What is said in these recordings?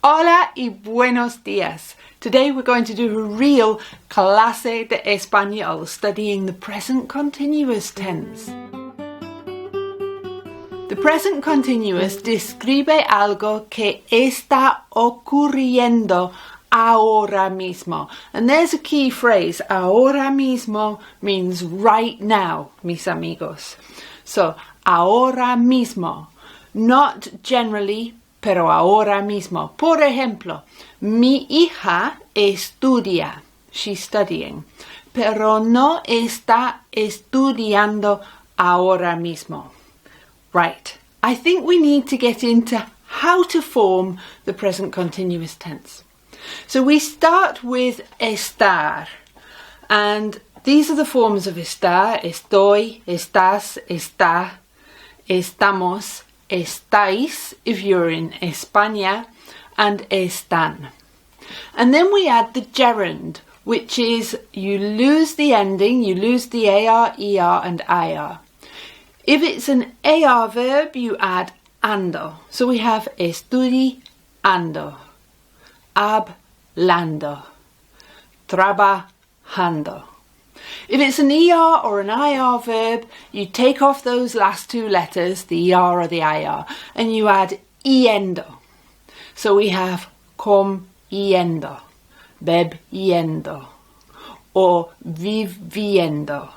Hola y buenos días. Today we're going to do a real clase de español studying the present continuous tense. The present continuous describe algo que está ocurriendo ahora mismo. And there's a key phrase. Ahora mismo means right now, mis amigos. So, ahora mismo. Not generally, pero ahora mismo. Por ejemplo, mi hija estudia. She's studying. Pero no está estudiando ahora mismo. Right. I think we need to get into how to form the present continuous tense. So we start with estar. And these are the forms of estar. Estoy, estás, está, estamos, estáis, if you're in España, and están. And then we add the gerund, which is you lose the ending, you lose the AR, ER, and IR. If it's an AR verb, you add ando. So we have estudiando, hablando, trabajando. If it's an ER or an IR verb, you take off those last two letters, the ER or the IR, and you add yendo. So we have comiendo, bebiendo, or viviendo.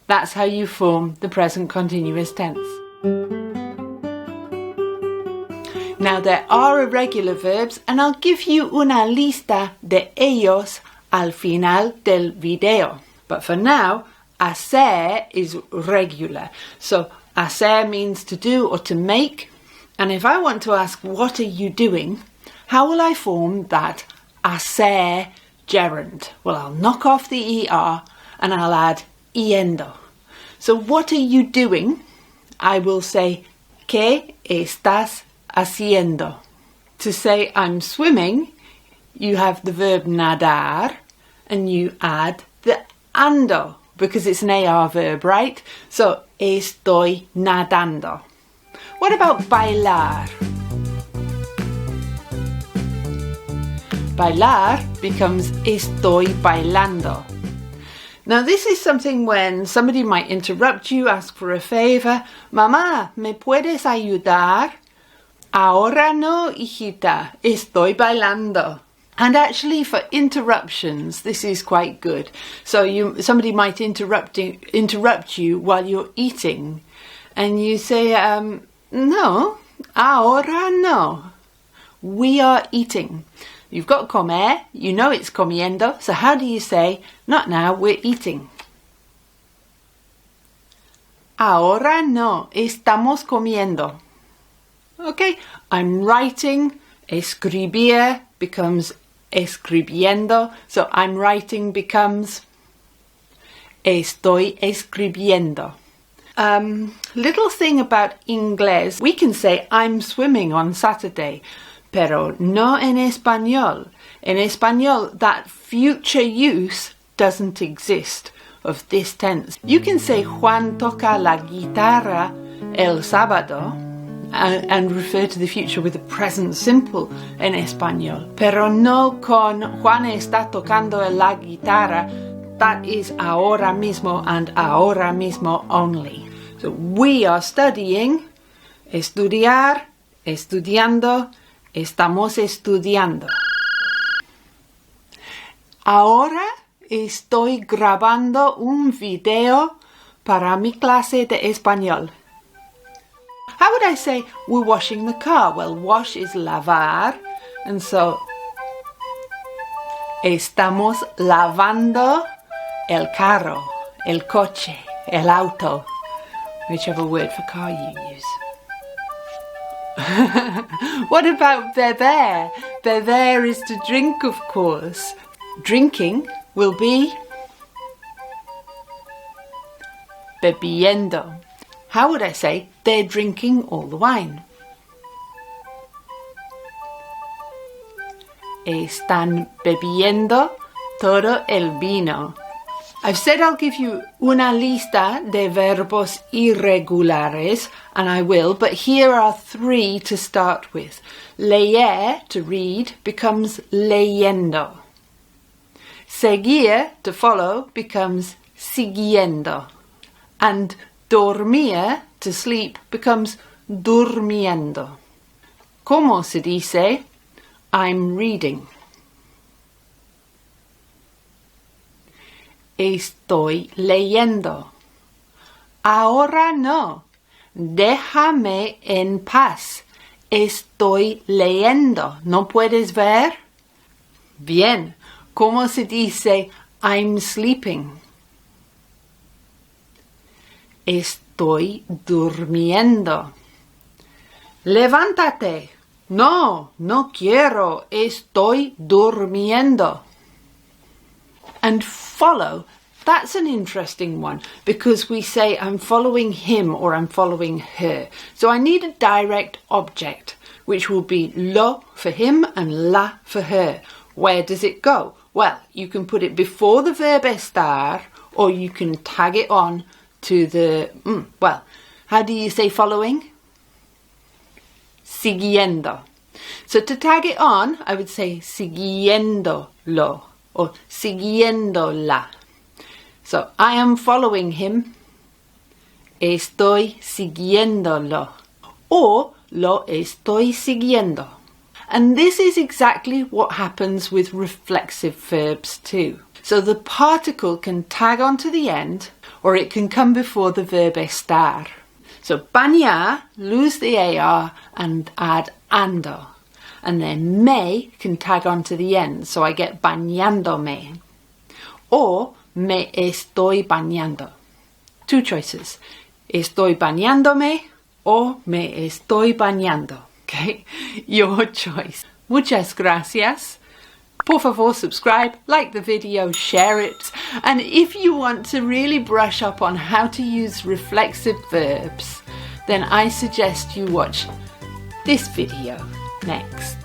That's how you form the present continuous tense. Now there are irregular verbs, and I'll give you una lista de ellos al final del video. But for now, hacer is regular. So hacer means to do or to make. And if I want to ask, what are you doing? How will I form that hacer gerund? Well, I'll knock off the ER and I'll add yendo. So what are you doing? I will say, ¿qué estás haciendo? To say I'm swimming, you have the verb nadar and you add the ando because it's an AR verb, right? So, estoy nadando. What about bailar? Bailar becomes estoy bailando. Now this is something when somebody might interrupt you, ask for a favor. Mamá, ¿me puedes ayudar? Ahora no, hijita, estoy bailando. And actually for interruptions, this is quite good. So somebody might interrupt you while you're eating. And you say, no, ahora no. We are eating. You've got comer, you know it's comiendo. So how do you say, not now, we're eating? Ahora no, estamos comiendo. Okay, I'm writing, escribir becomes escribiendo. So I'm writing becomes estoy escribiendo. Little thing about English, we can say I'm swimming on Saturday, pero no en español. In español, that future use doesn't exist of this tense. You can say Juan toca la guitarra el sábado, and refer to the future with the present simple en español. Pero no con Juan está tocando la guitarra. That is ahora mismo and ahora mismo only. So we are studying, estudiar, estudiando, estamos estudiando. Ahora estoy grabando un video para mi clase de español. How would I say we're washing the car? Well, wash is lavar, and so estamos lavando el carro, el coche, el auto, whichever word for car you use. What about beber? Beber is to drink, of course. Drinking will be bebiendo. How would I say they're drinking all the wine? Están bebiendo todo el vino. I've said I'll give you una lista de verbos irregulares, and I will, but here are 3 to start with. Leer, to read, becomes leyendo. Seguir, to follow, becomes siguiendo. And dormir, to sleep, becomes durmiendo. ¿Cómo se dice? I'm reading. Estoy leyendo. Ahora no. Déjame en paz. Estoy leyendo. ¿No puedes ver? Bien. ¿Cómo se dice I'm sleeping? Estoy durmiendo. Levántate. No, no quiero. Estoy durmiendo. And follow, that's an interesting one because we say I'm following him or I'm following her. So I need a direct object, which will be lo for him and la for her. Where does it go? Well, you can put it before the verb estar or you can tag it on to the, well, how do you say following? Siguiendo. So to tag it on, I would say siguiéndolo or siguiéndola. So I am following him. Estoy siguiéndolo. Or lo estoy siguiendo. And this is exactly what happens with reflexive verbs too. So the particle can tag onto the end or it can come before the verb estar. So bañar, lose the AR and add ando. And then me can tag onto the end, so I get bañándome. Or me estoy bañando. 2 choices. Estoy bañándome or me estoy bañando. Okay? Your choice. Muchas gracias. Por favor, subscribe, like the video, share it. And if you want to really brush up on how to use reflexive verbs, then I suggest you watch this video next.